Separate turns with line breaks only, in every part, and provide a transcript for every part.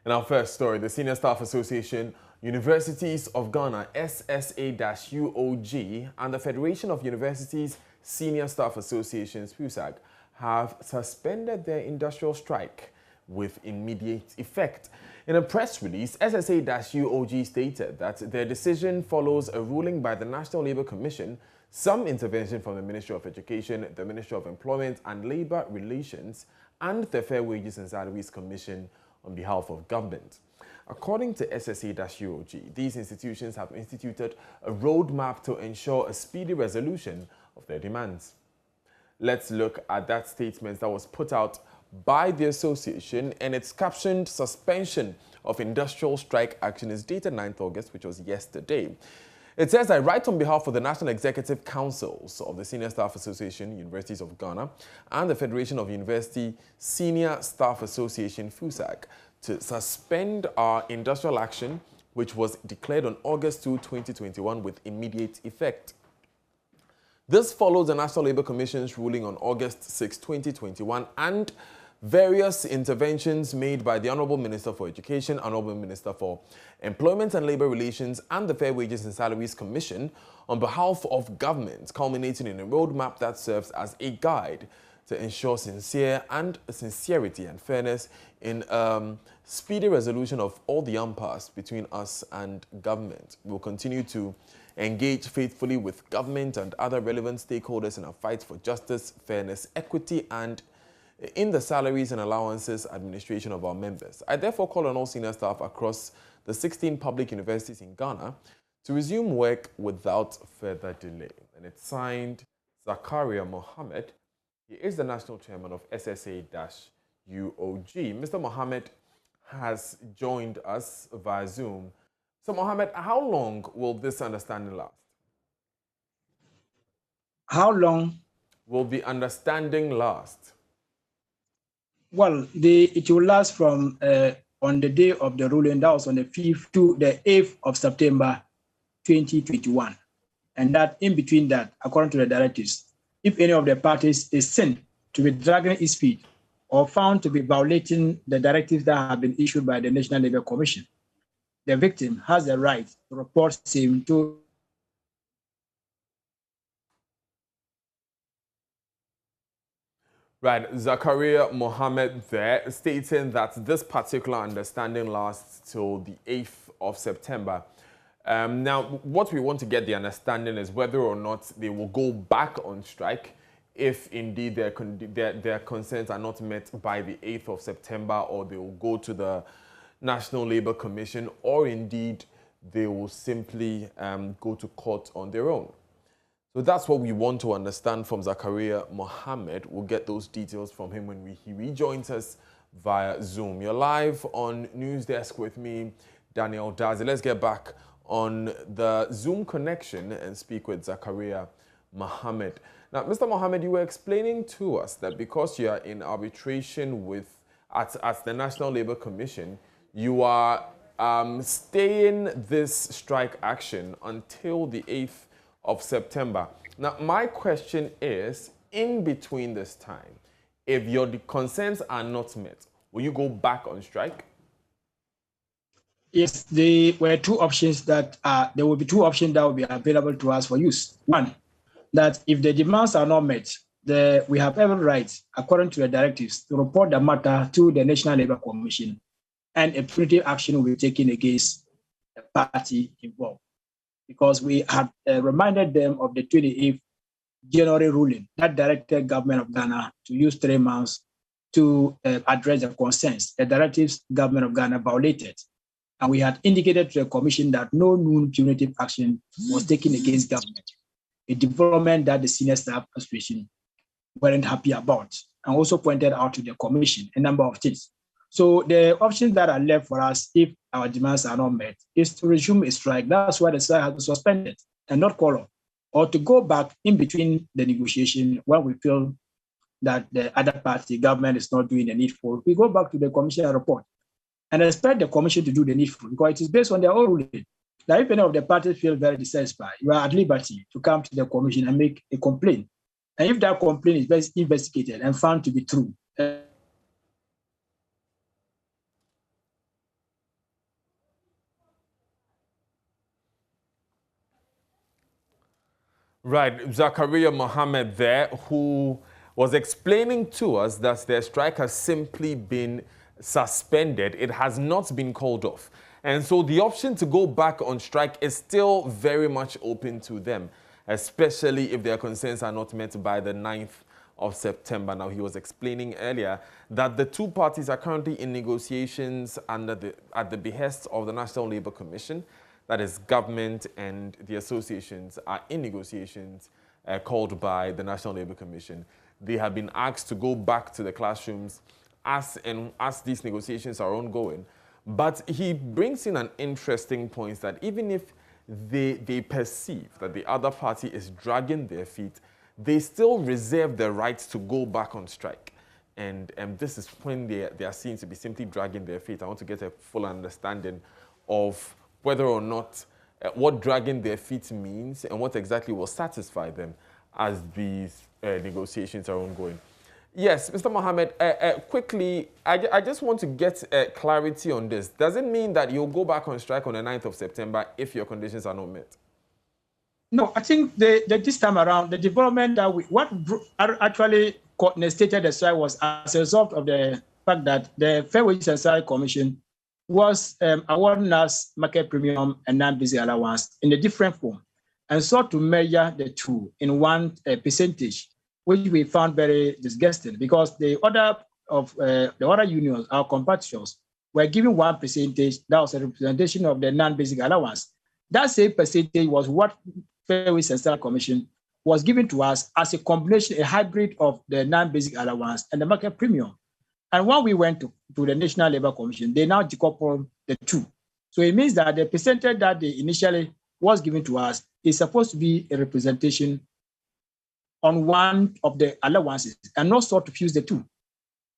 In our first story, the Senior Staff Association, Universities of Ghana, SSA-UOG, and the Federation of Universities Senior Staff Associations, PUSAG, have suspended their industrial strike with immediate effect. In a press release, SSA-UOG stated that their decision follows a ruling by the National Labour Commission, some intervention from the Ministry of Education, the Ministry of Employment and Labour Relations, and the Fair Wages and Salaries Commission on behalf of government. According to SSA-UOG, these institutions have instituted a roadmap to ensure a speedy resolution of their demands. Let's look at that statement that was put out by the association, and it's captioned "Suspension of Industrial Strike Action" is dated 9th August, which was yesterday. It says, "I write on behalf of the National Executive Councils of the Senior Staff Association, Universities of Ghana, and the Federation of University Senior Staff Association, FUSAG, to suspend our industrial action, which was declared on August 2, 2021, with immediate effect. This follows the National Labour Commission's ruling on August 6, 2021, and various interventions made by the Honourable Minister for Education, Honourable Minister for Employment and Labour Relations, and the Fair Wages and Salaries Commission on behalf of government, culminating in a roadmap that serves as a guide to ensure sincerity and fairness in speedy resolution of all the impasse between us and government. We'll continue to engage faithfully with government and other relevant stakeholders in our fight for justice, fairness, equity, and in the salaries and allowances administration of our members. I therefore call on all senior staff across the 16 public universities in Ghana to resume work without further delay." And it's signed Zakaria Mohammed. He is the national chairman of SSA-UOG. Mr. Mohammed has joined us via Zoom. So, Mohammed, how long will this understanding last?
How long
will the understanding last?
Well, it will last from on the day of the ruling, that was on the 5th to the 8th of September 2021. And that in between that, according to the directives, if any of the parties is seen to be dragging its feet or found to be violating the directives that have been issued by the National Labour Commission, the victim has the right to report same to
Right, Zakaria Mohammed there, stating that this particular understanding lasts till the 8th of September. Now, what we want to get the understanding is whether or not they will go back on strike if indeed their concerns are not met by the 8th of September, or they will go to the National Labour Commission, or indeed they will simply go to court on their own. So that's what we want to understand from Zakaria Mohammed. We'll get those details from him when he rejoins us via Zoom. You're live on News Desk with me, Daniel Dazi. Let's get back on the Zoom connection and speak with Zakaria Mohammed. Now, Mr. Mohammed, you were explaining to us that because you are in arbitration with at the National Labour Commission, you are staying this strike action until the 8th of September. Now, my question is, in between this time, if your concerns are not met, will you go back on strike?
Yes, there were two options that there will be two options that will be available to us for use. One, that if the demands are not met, we have every right, according to the directives, to report the matter to the National Labour Commission, and a punitive action will be taken against the party involved. Because we have reminded them of the 28th January ruling that directed government of Ghana to use 3 months to address the concerns. The directives government of Ghana violated. And we had indicated to the commission that no new punitive action was taken against government, a development that the Senior Staff Association weren't happy about, and also pointed out to the commission a number of things. So the options that are left for us, if our demands are not met, is to resume a strike. That's why the strike has been suspended and not call off, or to go back in between the negotiation when we feel that the other party, government, is not doing the needful. We go back to the commission report and expect the commission to do the needful, because it is based on their own ruling. Now, if any of the parties feel very dissatisfied, you are at liberty to come to the commission and make a complaint. And if that complaint is investigated and found to be true,
Right, Zakaria Mohammed there, who was explaining to us that their strike has simply been suspended. It has not been called off. And so the option to go back on strike is still very much open to them, especially if their concerns are not met by the 9th of September. Now, he was explaining earlier that the two parties are currently in negotiations at the behest of the National Labour Commission. That is, government and the associations are in negotiations called by the National Labour Commission. They have been asked to go back to the classrooms as these negotiations are ongoing. But he brings in an interesting point that even if they perceive that the other party is dragging their feet, they still reserve the right to go back on strike. And this is when they are seen to be simply dragging their feet. I want to get a full understanding of whether or not what dragging their feet means and what exactly will satisfy them as these negotiations are ongoing. Yes, Mr. Mohammed, quickly, I just want to get clarity on this. Does it mean that you'll go back on strike on the 9th of September if your conditions are not met?
No, I think this time around, the development that what actually stated the strike was as a result of the fact that the Fair Wages and Salary Commission was awarding us market premium and non-basic allowance in a different form and sought to measure the two in one percentage, which we found very disgusting because the other unions, our competitors, were given 1%. That was a representation of the non-basic allowance. That same percentage was what Fair Wages and Salary Commission was given to us as a combination, a hybrid of the non-basic allowance and the market premium. And when we went to the National Labour Commission, they now decoupled the two. So it means that the percentage that they initially was given to us is supposed to be a representation on one of the allowances and not sort to fuse the two.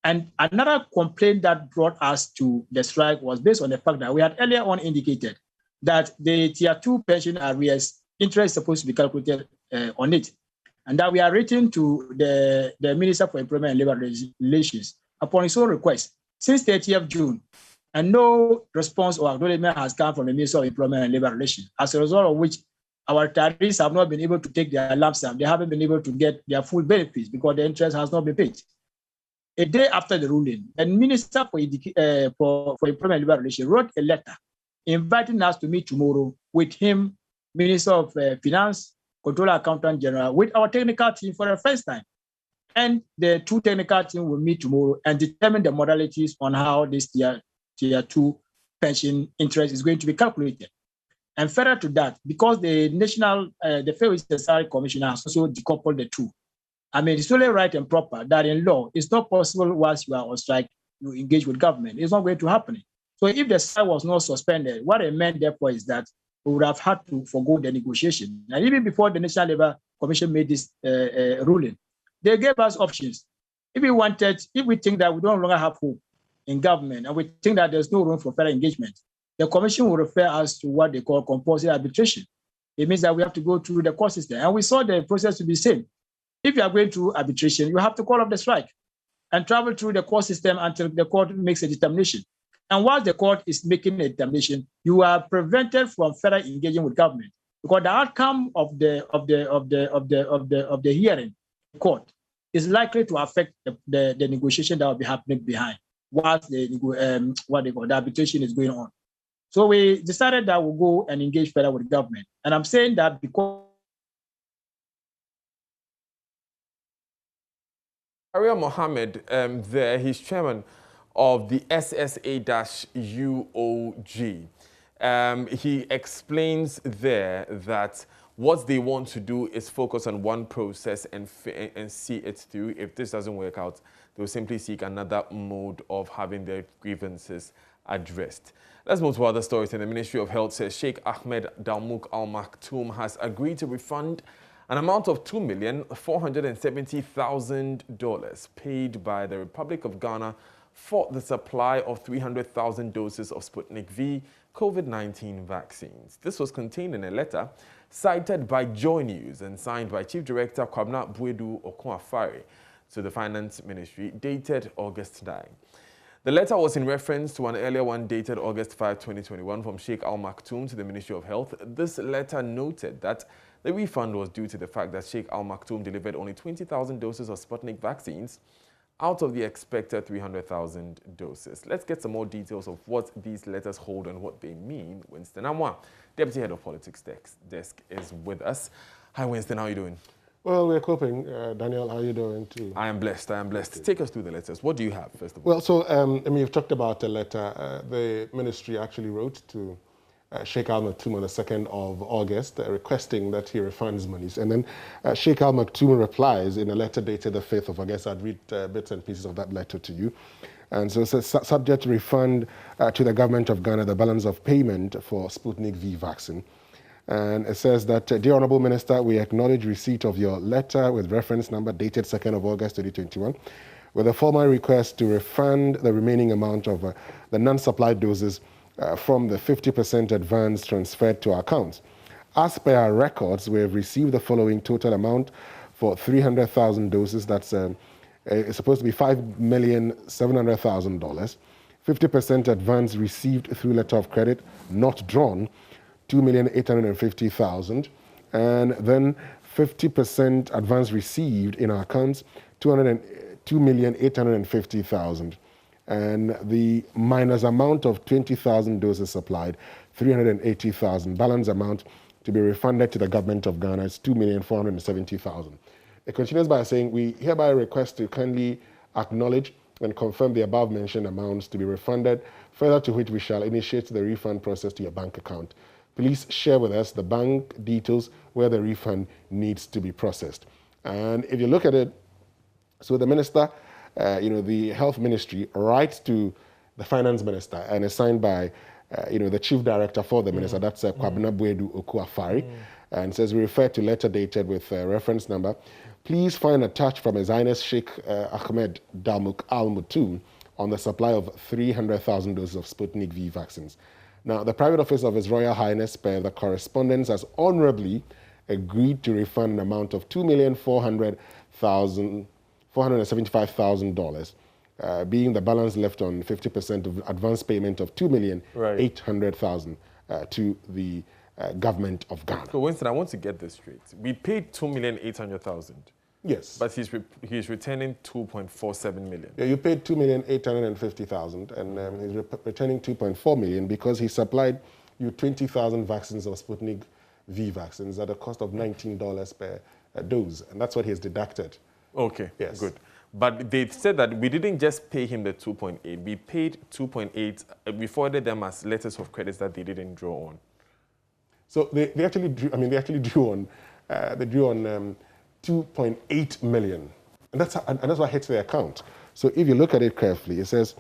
And another complaint that brought us to the strike was based on the fact that we had earlier on indicated that the Tier 2 pension arrears interest is supposed to be calculated on it, and that we are written to the Minister for Employment and Labour Relations upon his own request since 30th June, and no response or acknowledgement has come from the Minister of Employment and Labour Relations, as a result of which our retirees have not been able to take their lump sum. They haven't been able to get their full benefits because the interest has not been paid. A day after the ruling, the Minister for Employment and Labour Relations wrote a letter inviting us to meet tomorrow with him, Minister of Finance, Controller Accountant General, with our technical team for the first time. And the two technical teams will meet tomorrow and determine the modalities on how this tier 2 pension interest is going to be calculated. And further to that, because the Fair Wages and Salary Commission has also decoupled the two. I mean, it's only right and proper that in law, it's not possible once you are on strike, you engage with government. It's not going to happen. So if the strike was not suspended, what it meant therefore is that we would have had to forgo the negotiation. And even before the National Labour Commission made this ruling, they gave us options. If we think that we no longer have hope in government and we think that there's no room for further engagement, the commission will refer us to what they call compulsory arbitration. It means that we have to go through the court system. And we saw the process to be the same. If you are going through arbitration, you have to call off the strike and travel through the court system until the court makes a determination. And while the court is making a determination, you are prevented from further engaging with government because the outcome of the hearing court is likely to affect the negotiation that will be happening behind whilst the arbitration is going on. So we decided that we'll go and engage further with government. And I'm saying that because
Aria Mohammed, he's chairman of the SSA-UOG. He explains there that what they want to do is focus on one process and see it through. If this doesn't work out, they'll simply seek another mode of having their grievances addressed. Let's move to other stories. And the Ministry of Health says Sheikh Ahmed Dalmouk Al Maktoum has agreed to refund an amount of $2,470,000 paid by the Republic of Ghana for the supply of 300,000 doses of Sputnik V COVID-19 vaccines. This was contained in a letter cited by JoyNews and signed by Chief Director Kwabna Buedu Okunafare to the Finance Ministry, dated August 9. The letter was in reference to an earlier one dated August 5, 2021 from Sheikh Al Maktoum to the Ministry of Health. This letter noted that The refund was due to the fact that Sheikh Al Maktoum delivered only 20,000 doses of Sputnik vaccines out of the expected 300,000 doses. Let's get some more details of what these letters hold and what they mean. Winston Amwa, Deputy Head of Politics Desk, is with us. Hi, Winston. How are you doing?
Well, we're coping. Daniel, how are you doing too?
I am blessed. I am blessed. Okay. Take us through the letters. What do you have, first of all?
Well, so, you've talked about a letter the ministry actually wrote to Sheikh Al Maktoum on the 2nd of August, requesting that he refunds monies. And then Sheikh Al Maktoum replies in a letter dated the 5th of August. I'd read bits and pieces of that letter to you. And so it says, subject to refund to the government of Ghana the balance of payment for Sputnik V vaccine. And it says that, Dear Honourable Minister, we acknowledge receipt of your letter with reference number dated 2nd of August 2021 with a formal request to refund the remaining amount of the non-supplied doses from the 50% advance transferred to our accounts. As per our records, we have received the following total amount for 300,000 doses. That's it's supposed to be $5,700,000. 50% advance received through letter of credit, not drawn, 2,850,000, and then 50% advance received in our accounts, 2,850,000, and the minus amount of 20,000 doses supplied, 380,000. Balance amount to be refunded to the government of Ghana is 2,470,000. It continues by saying, we hereby request to kindly acknowledge and confirm the above mentioned amounts to be refunded, further to which we shall initiate the refund process to your bank account. Please share with us the bank details where the refund needs to be processed. And if you look at it, so the minister, the health ministry writes to the finance minister and is signed by, the chief director for the minister, that's Kwabena Buedu Okuafari, and says we refer to letter dated with reference number. Please find attached from His Highness Sheikh Ahmed Dalmuk Al Maktoum on the supply of 300,000 doses of Sputnik V vaccines. Now, the private office of His Royal Highness, per the correspondence, has honorably agreed to refund an amount of $2,475,000, being the balance left on 50% of advance payment of $2,800,000 to the government of Ghana.
So, Winston, I want to get this straight. We paid $2,800,000.
Yes.
But he's returning 2.47 million.
Yeah, you paid 2,850,000, and he's returning 2.4 million because he supplied you 20,000 vaccines of Sputnik V vaccines at a cost of $19 per dose, and that's what he has deducted.
Okay,
yes.
Good. But they said that we didn't just pay him the 2.8. We paid 2.8. We forwarded them as letters of credits that they didn't draw on.
So they actually drew. They actually drew on. They drew on 2.8 million, and that's what hits their account. So if you look at it carefully, it says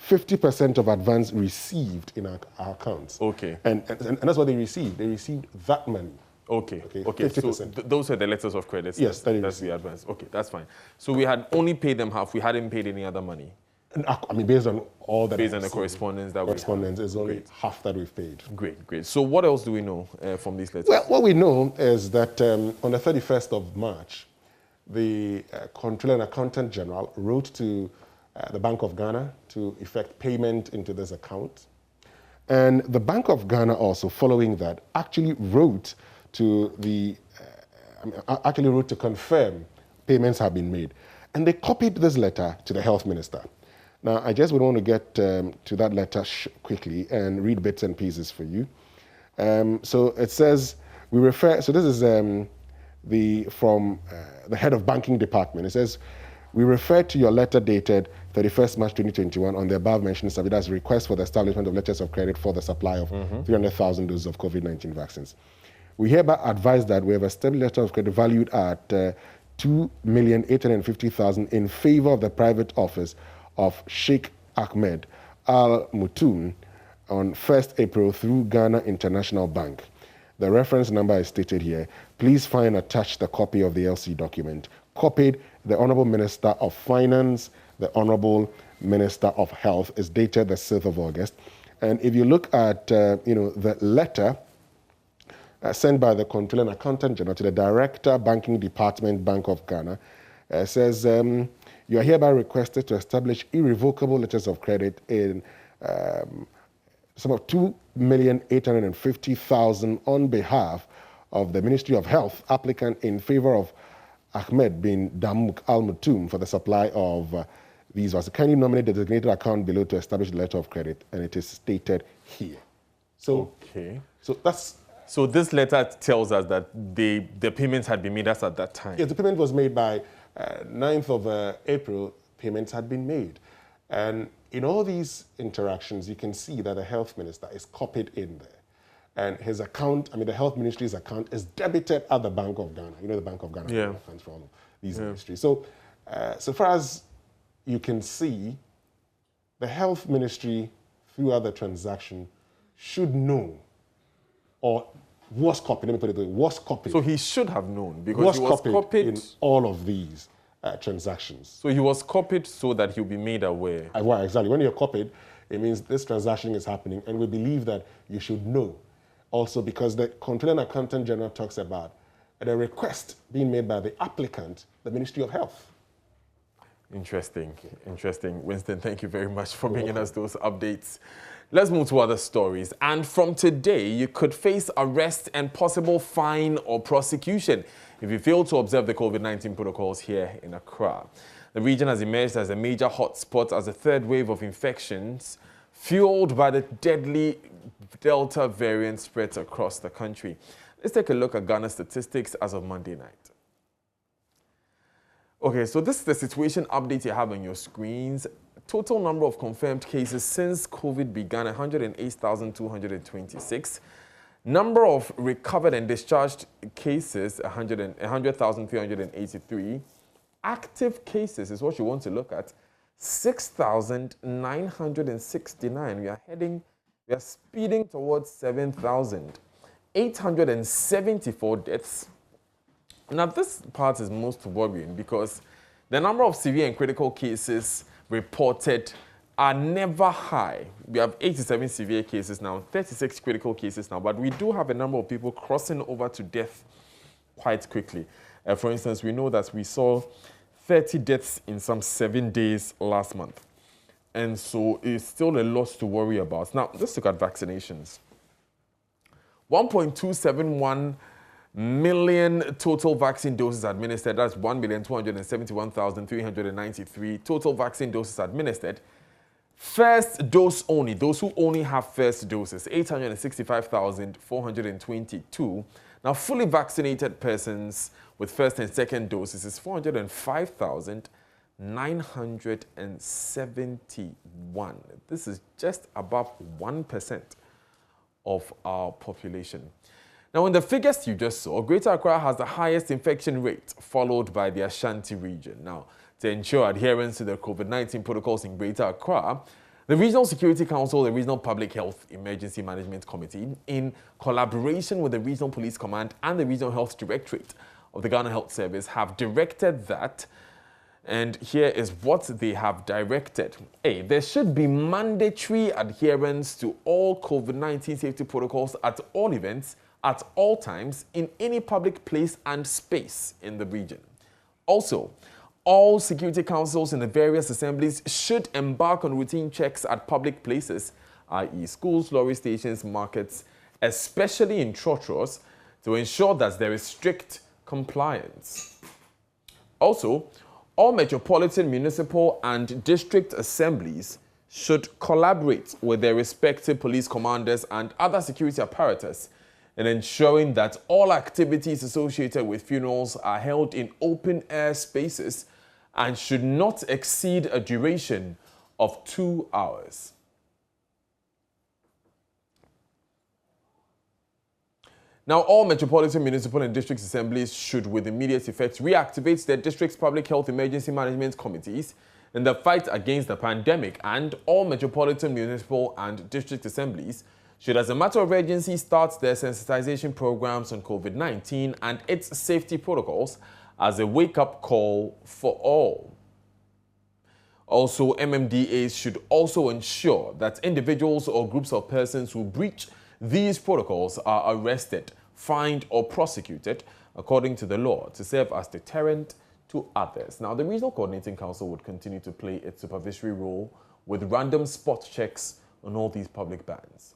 50% of advance received in our accounts.
Okay.
And that's what they received. They received that money.
Okay.
50%.
So those are the letters of credit.
Yes,
that's the advance. Okay, that's fine. So we had only paid them half. We hadn't paid any other money.
Based on all that.
Based on the correspondence that we have.
Is only half that we've paid.
Great. So what else do we know from these letters?
Well, what we know is that on the 31st of March, the Comptroller and Accountant General wrote to the Bank of Ghana to effect payment into this account. And the Bank of Ghana also, following that, actually wrote to confirm payments have been made. And they copied this letter to the Health Minister. Now, I just would want to get to that letter quickly and read bits and pieces for you. So it says, so this is from the head of banking department. It says, we refer to your letter dated 31st March 2021 on the above mentioned subject as a request for the establishment of letters of credit for the supply of 300,000 doses of COVID-19 vaccines. We hereby advise that we have established a letter of credit valued at $2,850,000 in favor of the private office of Sheikh Ahmed Al Maktoum on 1st April through Ghana International Bank. The reference number is stated here. Please find attached the copy of the LC document. Copied, the Honorable Minister of Finance, the Honorable Minister of Health, is dated the 6th of August. And if you look at the letter sent by the Comptroller and Accountant General to the Director, Banking Department, Bank of Ghana, says, you are hereby requested to establish irrevocable letters of credit in sum of $2,850,000 on behalf of the Ministry of Health, applicant in favor of Ahmed bin Damouk Al Moutoum for the supply of these vaccines. Can you nominate the designated account below to establish the letter of credit? And it is stated here. So,
okay.
So that's...
So this letter tells us that the payments had been made as at that time.
Yes, the payment was made by 9th of April. Payments had been made. And in all these interactions, you can see that the health minister is copied in there. And his account, I mean, the health ministry's account is debited at the Bank of Ghana. You know, the Bank of Ghana funds for all of these ministries. So, so far as you can see, the health ministry, throughout the transaction, should know, or was copied, let me put it this way, was copied.
So he should have known, because he was copied
in all of these transactions.
So he was copied so that he'll be made aware.
Well, exactly. When you're copied, it means this transaction is happening, and we believe that you should know. Also, because the Comptroller and Accountant General talks about the request being made by the applicant, the Ministry of Health.
Interesting, interesting. Winston, thank you very much for bringing us those updates. Let's move to other stories. And from today, you could face arrest and possible fine or prosecution if you fail to observe the COVID-19 protocols here in Accra. The region has emerged as a major hotspot as a third wave of infections, fueled by the deadly Delta variant spreads across the country. Let's take a look at Ghana statistics as of Monday night. Okay, so this is the situation update you have on your screens. Total number of confirmed cases since COVID began, 108,226. Number of recovered and discharged cases, 100,383. Active cases is what you want to look at, 6,969. We are speeding towards 7,000. 874 deaths. Now, this part is most worrying because the number of severe and critical cases reported are never high. We have 87 severe cases now, 36 critical cases now, but we do have a number of people crossing over to death quite quickly. For instance, we know that we saw 30 deaths in some 7 days last month. And so it's still a lot to worry about. Now, let's look at vaccinations. 1.271 million total vaccine doses administered. That's 1,271,393 total vaccine doses administered. First dose only, those who only have first doses, 865,422. Now, fully vaccinated persons with first and second doses is 405,971. This is just above 1% of our population. Now, in the figures you just saw, Greater Accra has the highest infection rate, followed by the Ashanti region. Now, to ensure adherence to the COVID-19 protocols in Greater Accra, the Regional Security Council, the Regional Public Health Emergency Management Committee, in collaboration with the Regional Police Command and the Regional Health Directorate of the Ghana Health Service, have directed that, and here is what they have directed. A, there should be mandatory adherence to all COVID-19 safety protocols at all events, at all times, in any public place and space in the region. Also, all security councils in the various assemblies should embark on routine checks at public places, i.e. schools, lorry stations, markets, especially in trotros, to ensure that there is strict compliance. Also, all metropolitan, municipal, and district assemblies should collaborate with their respective police commanders and other security apparatus in ensuring that all activities associated with funerals are held in open-air spaces and should not exceed a duration of 2 hours. Now, all metropolitan, municipal, and district assemblies should, with immediate effect, reactivate their district's public health emergency management committees in the fight against the pandemic, and all metropolitan, municipal, and district assemblies should, as a matter of urgency, start their sensitization programs on COVID-19 and its safety protocols as a wake-up call for all. Also, MMDAs should also ensure that individuals or groups of persons who breach these protocols are arrested, fined, or prosecuted according to the law to serve as deterrent to others. Now, the Regional Coordinating Council would continue to play its supervisory role with random spot checks on all these public bans.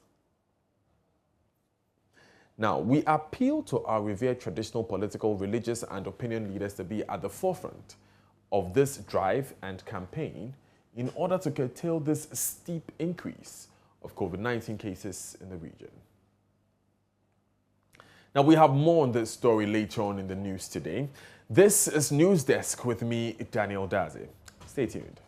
Now, we appeal to our revered traditional, political, religious, and opinion leaders to be at the forefront of this drive and campaign in order to curtail this steep increase of COVID-19 cases in the region. Now, we have more on this story later on in the news today. This is News Desk with me, Daniel Daze. Stay tuned.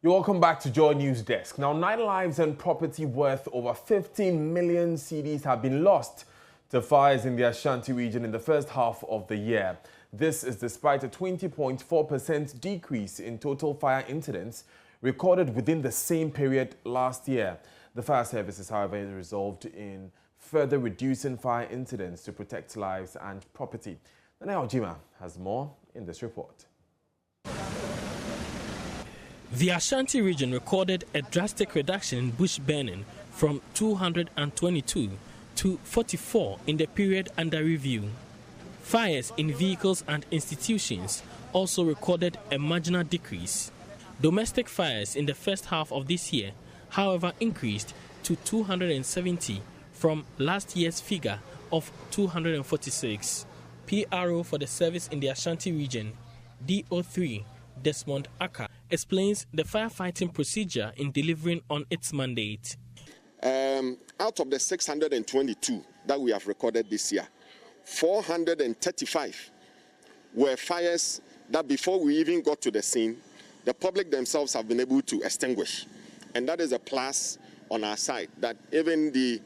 You're welcome back to Joy News Desk. Now, 9 lives and property worth over 15 million cedis have been lost to fires in the Ashanti region in the first half of the year. This is despite a 20.4% decrease in total fire incidents recorded within the same period last year. The fire service is, however, resolved in further reducing fire incidents to protect lives and property. Nana Ojima has more in this report.
The Ashanti region recorded a drastic reduction in bush burning from 222 to 44 in the period under review. Fires in vehicles and institutions also recorded a marginal decrease. Domestic fires in the first half of this year, however, increased to 270 from last year's figure of 246. PRO for the service in the Ashanti region, DO3, Desmond Aka, explains the firefighting procedure in delivering on its mandate.
Out of the 622 that we have recorded this year, 435 were fires that before we even got to the scene, the public themselves have been able to extinguish. And that is a plus on our side, that even the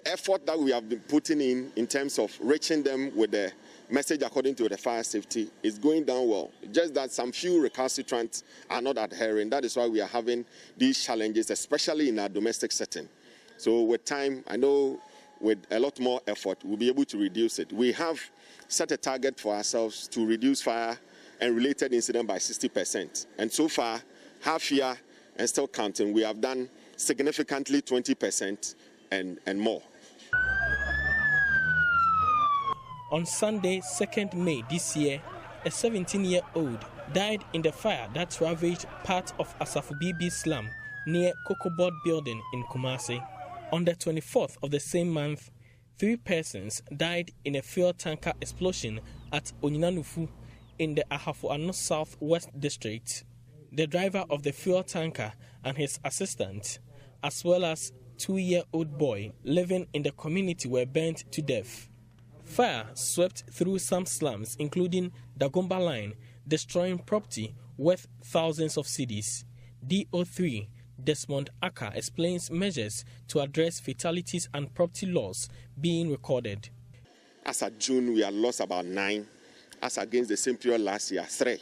effort that we have been putting in terms of reaching them with the message according to the fire safety is going down well. Just that some few recalcitrants are not adhering. That is why we are having these challenges, especially in our domestic setting. So with time, I know with a lot more effort, we'll be able to reduce it. We have set a target for ourselves to reduce fire and related incident by 60%. And so far, half year and still counting, we have done significantly 20% and more.
On Sunday, 2nd May this year, a 17-year-old died in the fire that ravaged part of Asafu Bibi slum near Cocoa building in Kumasi. On the 24th of the same month, 3 persons died in a fuel tanker explosion at Onyinanufu in the Ahafo-Ano South-West District. The driver of the fuel tanker and his assistant, as well as 2-year-old boy living in the community, were burnt to death. Fire swept through some slums, including Dagomba Line, destroying property worth thousands of cedis. DO3 Desmond Aka explains measures to address fatalities and property loss being recorded.
As of June, we had lost about 9, as against the same period last year, 3.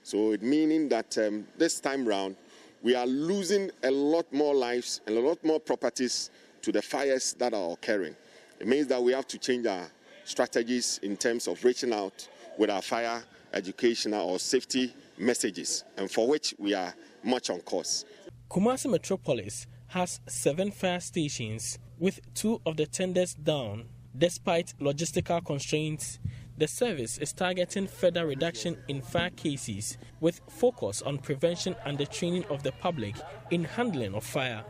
So it meaning that this time round, we are losing a lot more lives and a lot more properties to the fires that are occurring. It means that we have to change our strategies in terms of reaching out with our fire educational or safety messages, and for which we are much on course.
Kumasi Metropolis has 7 fire stations, with 2 of the tenders down. Despite logistical constraints, the service is targeting further reduction in fire cases, with focus on prevention and the training of the public in handling of fire.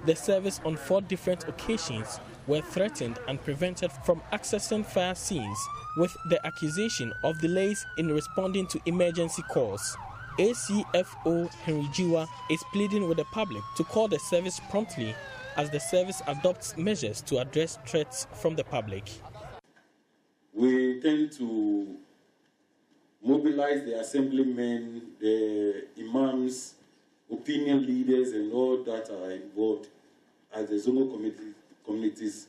The service on 4 different occasions were threatened and prevented from accessing fire scenes, with the accusation of delays in responding to emergency calls. ACFO Henry Jiwa is pleading with the public to call the service promptly as the service adopts measures to address threats from the public.
We intend to mobilize the assemblymen, the imams, opinion leaders, and all that are involved as the zonal communities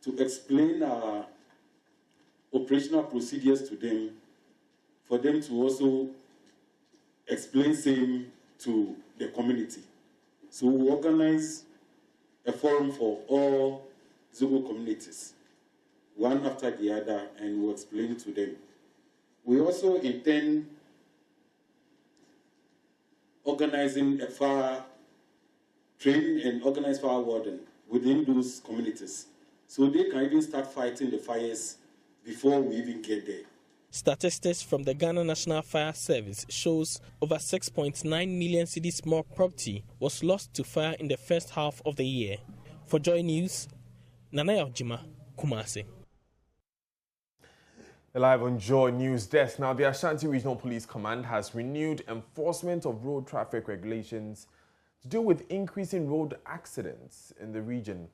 to explain our operational procedures to them, for them to also explain same to the community. So we organize a forum for all zonal communities, one after the other, and we'll explain to them. We also intend organizing a fire train and organize fire warden within those communities, so they can even start fighting the fires before we even get there.
Statistics from the Ghana National Fire Service shows over 6.9 million cedis more property was lost to fire in the first half of the year. For Joy News, Nanaya Ojima, Kumasi.
Live on Joy News Desk. Now, the Ashanti Regional Police Command has renewed enforcement of road traffic regulations to deal with increasing road accidents in the region.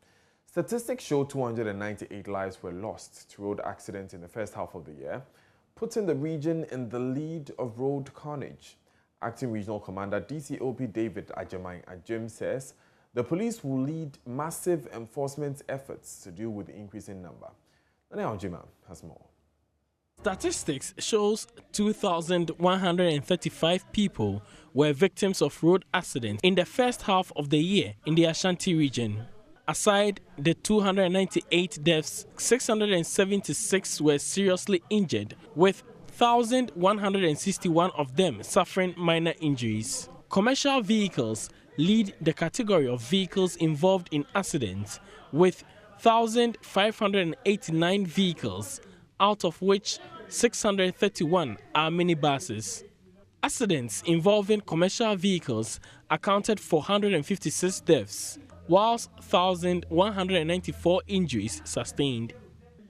Statistics show 298 lives were lost to road accidents in the first half of the year, putting the region in the lead of road carnage. Acting Regional Commander DCOP David Ajamai Ajim says the police will lead massive enforcement efforts to deal with the increasing number. Nanaya Ojima has more.
Statistics shows 2,135 people were victims of road accidents in the first half of the year in the Ashanti region. Aside the 298 deaths, 676 were seriously injured, with 1,161 of them suffering minor injuries. Commercial vehicles lead the category of vehicles involved in accidents, with 1,589 vehicles, out of which 631 are minibuses. Accidents involving commercial vehicles accounted for 156 deaths, whilst 1,194 injuries sustained.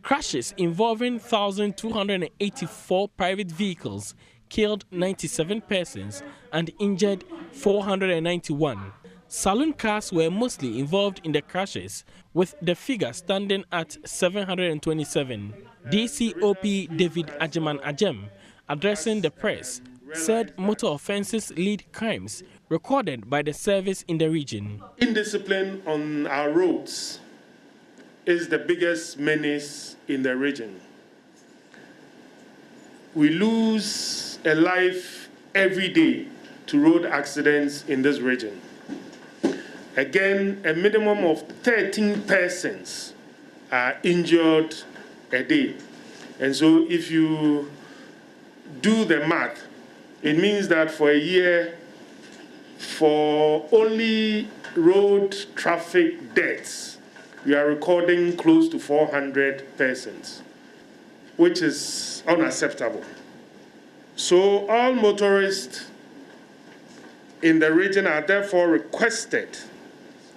Crashes involving 1,284 private vehicles killed 97 persons and injured 491. Saloon cars were mostly involved in the crashes, with the figure standing at 727. DCOP David Ajaman Ajem, addressing the press, said motor offences lead crimes recorded by the service in the region.
Indiscipline on our roads is the biggest menace in the region. We lose a life every day to road accidents in this region. Again, a minimum of 13 persons are injured a day. And so if you do the math, it means that for a year, for only road traffic deaths, we are recording close to 400 persons, which is unacceptable. So all motorists in the region are therefore requested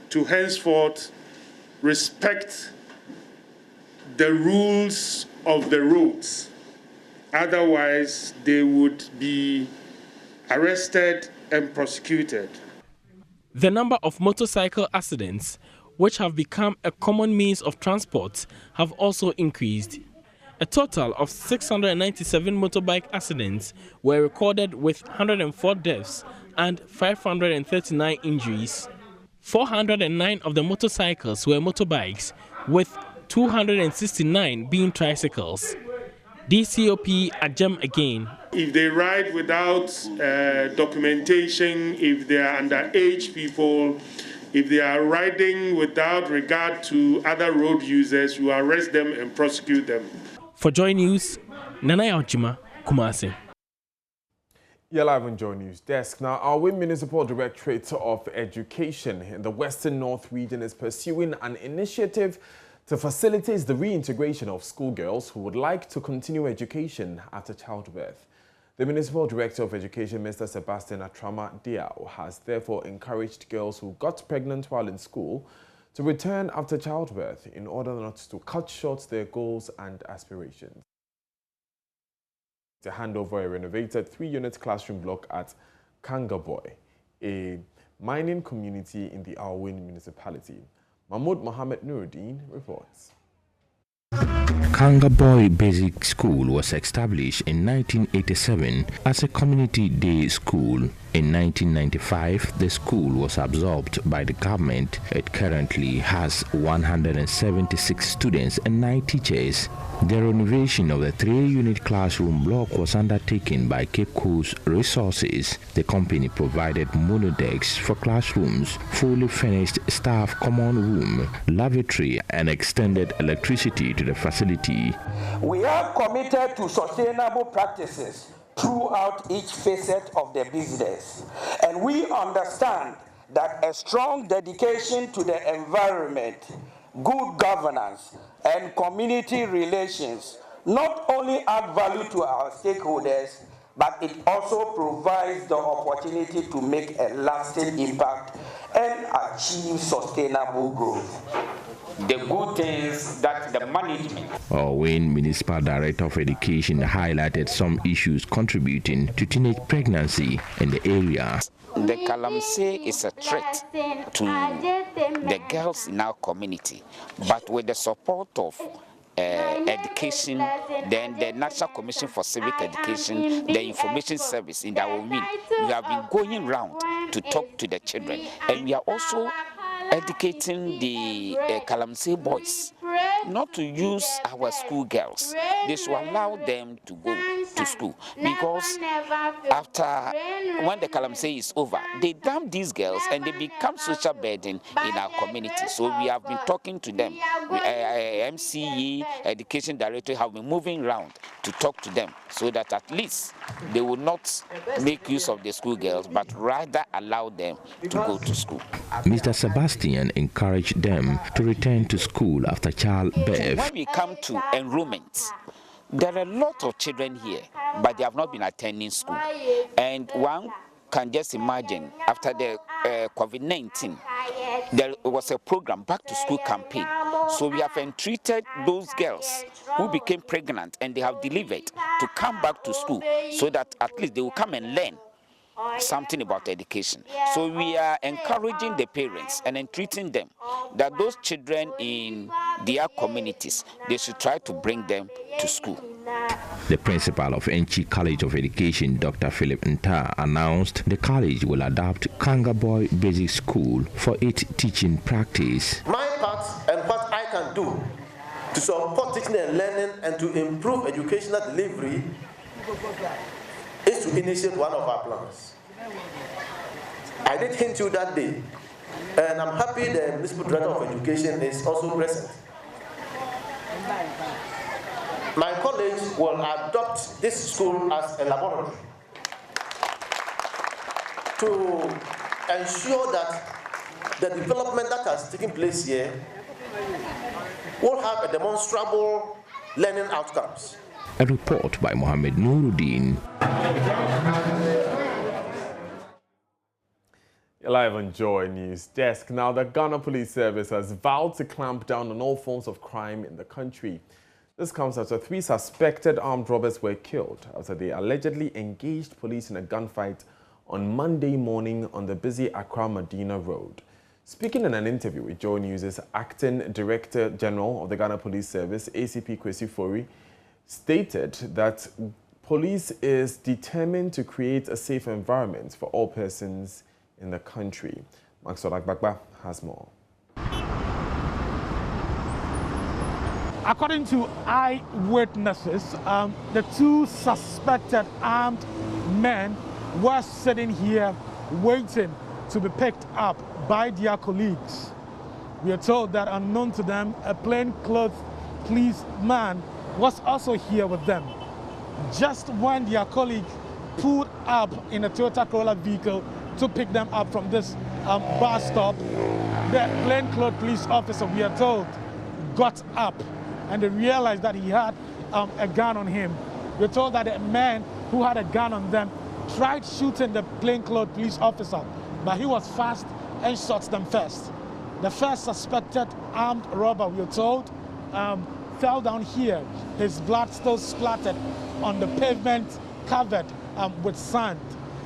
to henceforth respect the rules of the roads. Otherwise, they would be arrested and prosecuted.
The number of motorcycle accidents, which have become a common means of transport, have also increased. A total of 697 motorbike accidents were recorded with 104 deaths and 539 injuries. 409 of the motorcycles were motorbikes, with 269 being tricycles. DCOP Ajem again.
If they ride without documentation, if they are underage people, if they are riding without regard to other road users, you arrest them and prosecute them.
For Joy News, Nanaya Ojima, Kumasi.
You're live on Joy News Desk. Now, our Municipal Directorate of Education in the Western North region is pursuing an initiative to facilitate the reintegration of schoolgirls who would like to continue education after childbirth. The Municipal Director of Education, Mr. Sebastian Atrama Diao, has therefore encouraged girls who got pregnant while in school to return after childbirth in order not to cut short their goals and aspirations. To hand over a renovated 3-unit classroom block at Kangaboy, a mining community in the Alwyn municipality. Mahmoud Mohammed Nuruddin reports.
Kangaboy Basic School was established in 1987 as a community day school. In 1995, the school was absorbed by the government. It currently has 176 students and 9 teachers. The renovation of the 3-unit classroom block was undertaken by Cape Coast Resources. The company provided monodecks for classrooms, fully furnished staff common room, lavatory, and extended electricity to the facility.
We are committed to sustainable practices throughout each facet of the business, and we understand that a strong dedication to the environment, good governance, and community relations not only add value to our stakeholders, but it also provides the opportunity to make a lasting impact and achieve sustainable growth. The good things that the management.
When Municipal Director of Education highlighted some issues contributing to teenage pregnancy in the area.
The Galamsey is a threat to the girls in our community, but with the support of education, then the National Commission for Civic Education, the Information Service in our wing, we have been going around to talk to the children, and we are also educating the Galamsey boys not to use our school girls. They should allow them to go to school, because after when the Galamsey is over, they dump these girls and they become social burden in our community. So we have been talking to them. MCE, Education Director, have been moving around to talk to them so that at least they will not make use of the school girls, but rather allow them to go to school.
Mr. Sebastian encouraged them to return to school after childbirth.
When we come to enrollment, there are a lot of children here, but they have not been attending school. And one can just imagine, after the COVID-19, there was a program, back to school campaign. So we have entreated those girls who became pregnant and they have delivered to come back to school so that at least they will come and learn something about education. So we are encouraging the parents and entreating them that those children in their communities, they should try to bring them to school.
The principal of Enchi College of Education, Dr. Philip Nta, announced the college will adopt Kangaboy Basic School for its teaching practice.
My part and what I can do to support teaching and learning and to improve educational delivery is to initiate one of our plans. I did hint to you that day, and I'm happy the Municipal Director of Education is also present. My college will adopt this school as a laboratory to ensure that the development that has taken place here will have a demonstrable learning outcomes.
A report by Mohammed Nuruddin.
You're live on Joy News Desk. Now, the Ghana Police Service has vowed to clamp down on all forms of crime in the country. This comes after 3 suspected armed robbers were killed after they allegedly engaged police in a gunfight on Monday morning on the busy Accra-Medina Road. Speaking in an interview with Joy News' Acting Director General of the Ghana Police Service, ACP Kwesi Fori, stated that police is determined to create a safe environment for all persons in the country. Maxwell Agbagba has more.
According to eyewitnesses, the 2 suspected armed men were sitting here waiting to be picked up by their colleagues. We are told that unknown to them, a plainclothes policeman was also here with them. Just when their colleague pulled up in a Toyota Corolla vehicle to pick them up from this bus stop, the plainclothes police officer, we are told, got up and they realized that he had a gun on him. We're told that a man who had a gun on them tried shooting the plainclothes police officer, but he was fast and shot them first. The first suspected armed robber, we are told, fell down here. His blood still splattered on the pavement covered with sand.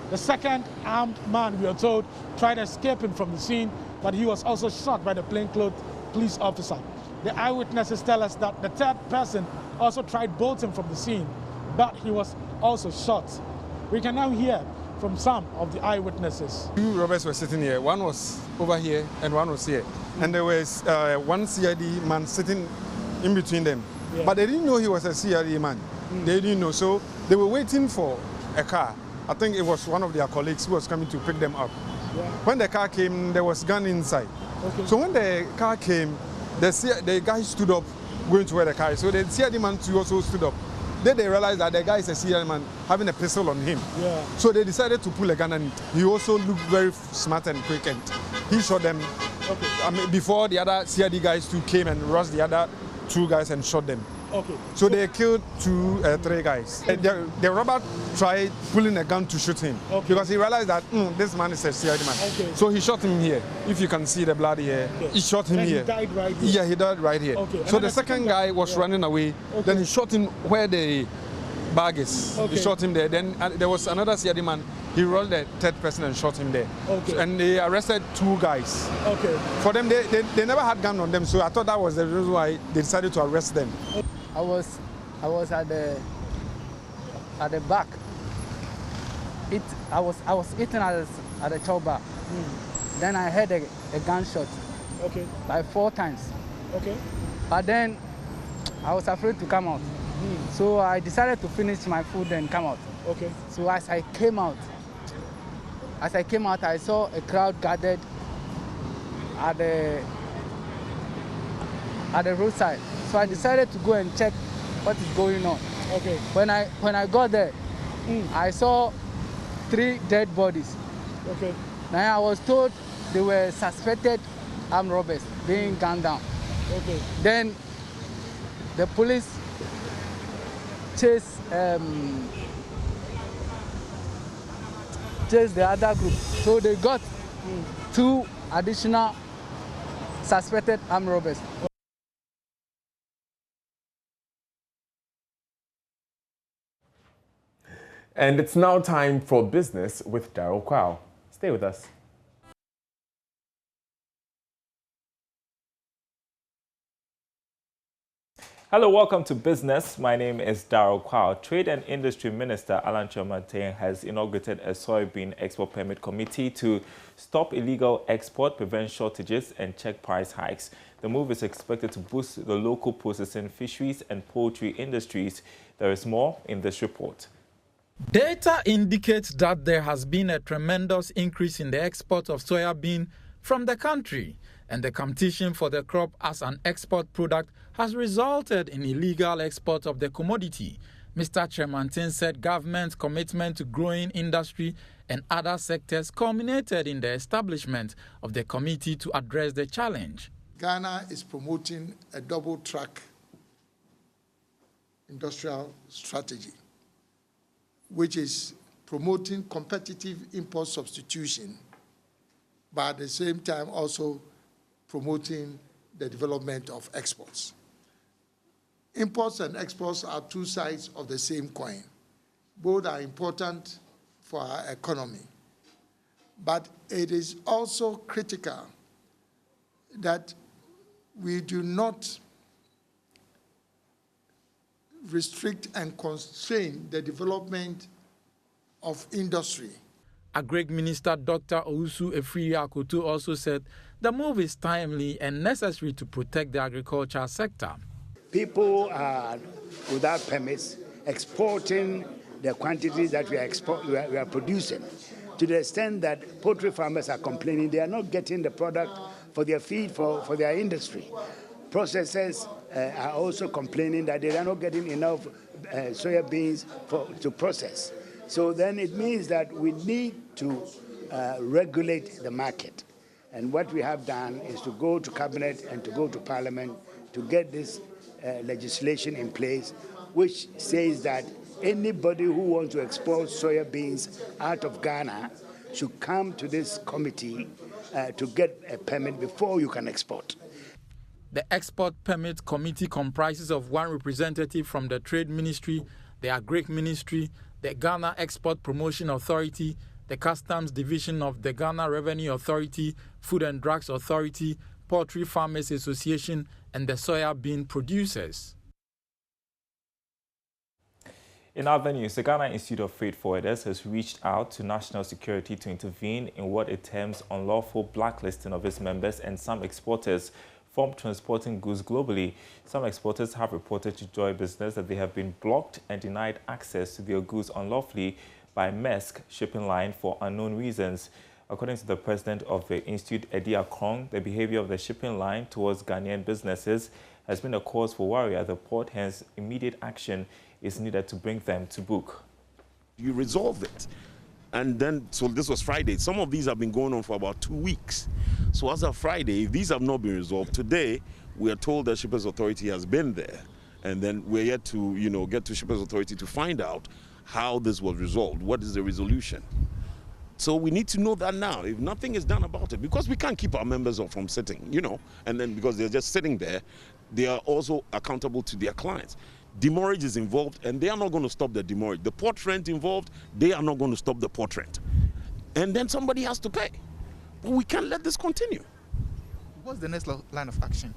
The second armed man, we are told, tried escaping from the scene, but he was also shot by the plainclothes police officer. The eyewitnesses tell us that the third person also tried bolting from the scene, but he was also shot. We can now hear from some of the eyewitnesses.
2 robbers were sitting here. One was over here and one was here. And there was one CID man sitting in between them. Yeah. But they didn't know he was a CID man. They didn't know. So they were waiting for a car. I think it was one of their colleagues who was coming to pick them up. Yeah. When the car came, there was gun inside. Okay. So when the car came, the guy stood up going to where the car is. So the CID man too also stood up. they realized that the guy is a CID man having a pistol on him.
Yeah.
So they decided to pull a gun, and he also looked very smart and quick, and he shot them.
Okay.
I mean, before the other CID guys too came and rushed the other 2 guys and shot them.
Okay.
So they killed 3 guys. The robber tried pulling a gun to shoot him because he realized that this man is a CID man.
Okay.
So he shot him here. If you can see the blood here, he shot him here.
He died right here.
Yeah, he died right here.
Okay.
So the second guy was running away. Then he shot him where the bag is.
Okay.
He shot him there. Then there was another CID man. He rolled the 3rd person and shot him there.
Okay.
And they arrested 2 guys.
Okay.
For them, they never had gun on them. So I thought that was the reason why they decided to arrest them.
I was at the back. I was eating at the chow bar. Then I heard a gunshot.
Okay.
Like 4 times.
Okay.
But then I was afraid to come out. So I decided to finish my food and come out.
Okay.
So as I came out, I saw a crowd gathered at the roadside. So I decided to go and check what is going on.
Okay.
When I got there, I saw 3 dead bodies.
Okay.
Now I was told they were suspected armed robbers being gunned down.
Okay.
Then the police chased the other group. So they got 2 additional suspected armed robbers.
And it's now time for business with Daryl Kwao. Stay with us.
Hello, welcome to Business. My name is Daryl Kwao. Trade and Industry Minister Alan Kyerematen has inaugurated a soybean export permit committee to stop illegal export, prevent shortages, and check price hikes. The move is expected to boost the local processing, fisheries, and poultry industries. There is more in this report.
Data indicates that there has been a tremendous increase in the export of soybean from the country, and the competition for the crop as an export product has resulted in illegal export of the commodity. Mr. Kyerematen said government's commitment to growing industry and other sectors culminated in the establishment of the committee to address the challenge.
Ghana is promoting a double-track industrial strategy, which is promoting competitive import substitution, but at the same time also promoting the development of exports. Imports and exports are 2 sides of the same coin. Both are important for our economy. But it is also critical that we do not restrict and constrain the development of industry.
Agric Minister Dr. Owusu Efiri-Akoto also said the move is timely and necessary to protect the agriculture sector.
People are, without permits, exporting the quantities that we are producing, to the extent that poultry farmers are complaining they are not getting the product for their feed, for their industry. Processors are also complaining that they are not getting enough soya beans to process. So then it means that we need to regulate the market. And what we have done is to go to Cabinet and to go to Parliament to get this legislation in place, which says that anybody who wants to export soya beans out of Ghana should come to this committee to get a permit before you can export.
The Export Permit Committee comprises of 1 representative from the Trade Ministry, the Agric Ministry, the Ghana Export Promotion Authority, the Customs Division of the Ghana Revenue Authority, Food and Drugs Authority, Poultry Farmers Association, and the soya bean producers.
In other news, the Ghana Institute of Freight Forwarders has reached out to national security to intervene in what it terms unlawful blacklisting of its members and some exporters from transporting goods globally. Some exporters have reported to Joy Business that they have been blocked and denied access to their goods unlawfully by Maersk shipping line for unknown reasons. According to the president of the institute, Eddie Akrong, the behavior of the shipping line towards Ghanaian businesses has been a cause for worry at the port, hence immediate action is needed to bring them to book.
You resolve it. And then, so this was Friday. Some of these have been going on for about 2 weeks. So as of Friday, if these have not been resolved, today we are told that Shippers Authority has been there. And then we're yet to, get to Shippers Authority to find out how this was resolved. What is the resolution? So we need to know that now. If nothing is done about it, because we can't keep our members off from sitting, and then because they're just sitting there, they are also accountable to their clients. Demurrage is involved, and they are not going to stop the demurrage. The port rent involved, they are not going to stop the port rent. And then somebody has to pay. But we can't let this continue.
What's the next line of action?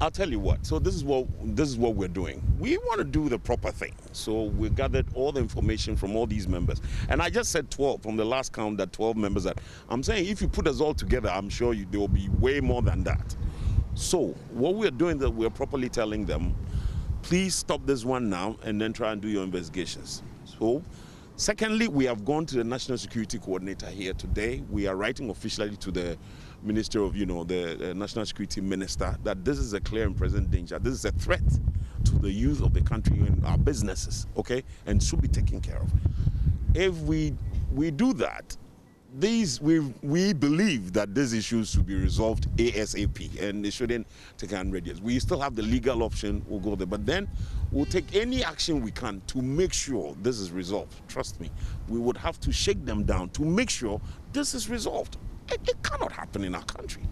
I'll tell you what. So this is what we're doing. We want to do the proper thing. So we gathered all the information from all these members. And I just said 12 from the last count, that 12 members. That I'm saying if you put us all together, I'm sure there will be way more than that. So what we're doing, that we're properly telling them, please stop this one now and then try and do your investigations. So, secondly, we have gone to the National Security Coordinator here today. We are writing officially to the Minister of, the National Security Minister, that this is a clear and present danger. This is a threat to the youth of the country and our businesses, okay, and should be taken care of. If we do that, we believe that these issues should be resolved ASAP, and they shouldn't take 100 years. We still have the legal option, we'll go there, but then we'll take any action we can to make sure this is resolved. Trust me, we would have to shake them down to make sure this is resolved. It cannot happen in our country.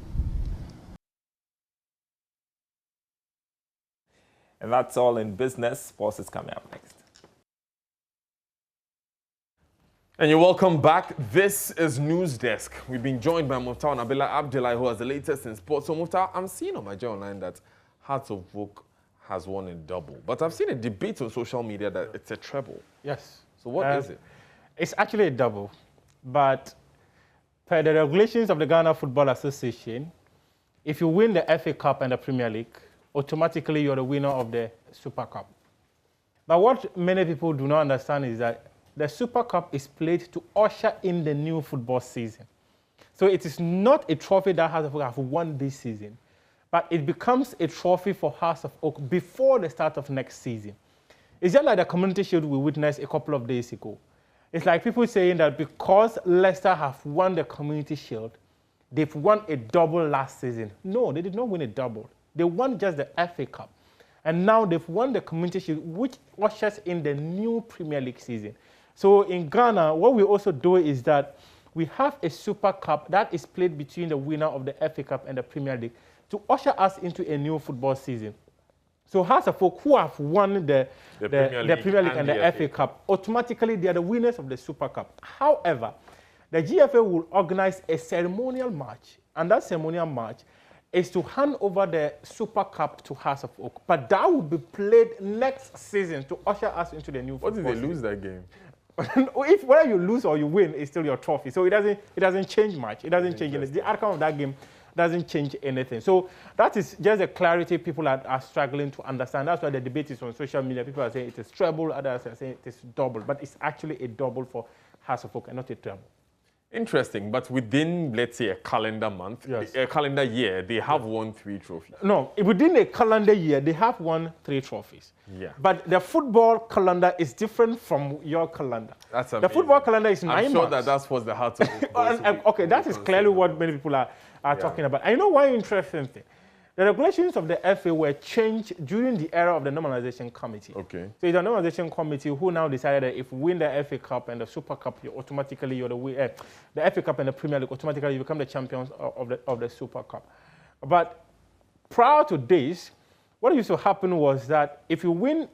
And that's all in business. Sports is coming up next.
And you're welcome back. This is News Desk. We've been joined by Muftar Nabila Abdullahi, who has the latest in sports. So Muftar, I'm seeing on my journal line that Hearts of Oak has won a double. But I've seen a debate on social media that it's a treble.
Yes.
So what is it?
It's actually a double. But per the regulations of the Ghana Football Association, if you win the FA Cup and the Premier League, automatically you're the winner of the Super Cup. But what many people do not understand is that the Super Cup is played to usher in the new football season. So it is not a trophy that Hearts of Oak have won this season, but it becomes a trophy for Hearts of Oak before the start of next season. It's just like the Community Shield we witnessed a couple of days ago. It's like people saying that because Leicester have won the Community Shield, they've won a double last season. No, they did not win a double. They won just the FA Cup. And now they've won the Community Shield, which ushers in the new Premier League season. So in Ghana, what we also do is that we have a Super Cup that is played between the winner of the FA Cup and the Premier League to usher us into a new football season. So Hearts of Oak, who have won the Premier League and the FA Cup, automatically they are the winners of the Super Cup. However, the GFA will organize a ceremonial match, and that ceremonial match is to hand over the Super Cup to Hearts of Oak. But that will be played next season to usher us into the new football season.
What if they lose that game?
Whether you lose or you win, it's still your trophy. So it doesn't change much. It doesn't change anything. The outcome of that game doesn't change anything. So that is just a clarity people are struggling to understand. That's why the debate is on social media. People are saying it is treble, others are saying it is double. But it's actually a double for Hearts of Oak and not a treble.
Interesting, but within, let's say, a calendar month, a calendar year, they have won 3 trophies.
No, within a calendar year, they have won 3 trophies.
Yeah.
But the football calendar is different from your calendar.
That's amazing.
The football calendar is 9 months.
I'm sure that's what the Hearts of Oak
okay, that is clearly what many people are talking about. And you know one interesting thing? The regulations of the FA were changed during the era of the Normalization Committee.
Okay.
So it's a Normalization Committee who now decided that if you win the FA Cup and the Super Cup, you're the FA Cup and the Premier League, automatically you become the champions of the Super Cup. But prior to this, what used to happen was that if you win,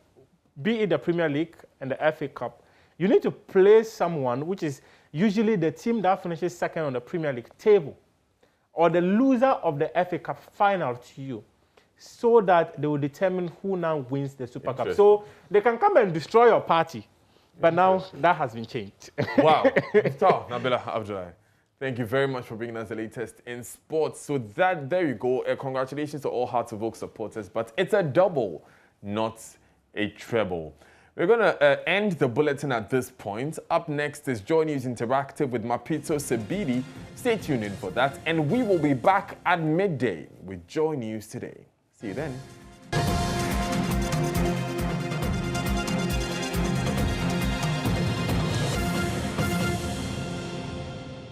be it the Premier League and the FA Cup, you need to play someone, which is usually the team that finishes second on the Premier League table, or the loser of the FA Cup final to you, so that they will determine who now wins the Super Cup. So they can come and destroy your party, but now that has been changed.
Wow. Muftar Nabila Abdullahi, thank you very much for bringing us the latest in sports. So there you go. Congratulations to all Hearts of Oak supporters, but it's a double, not a treble. We're going to end the bulletin at this point. Up next is JoyNews Interactive with Mapito Sebidi. Stay tuned in for that. And we will be back at midday with JoyNews Today. See you then.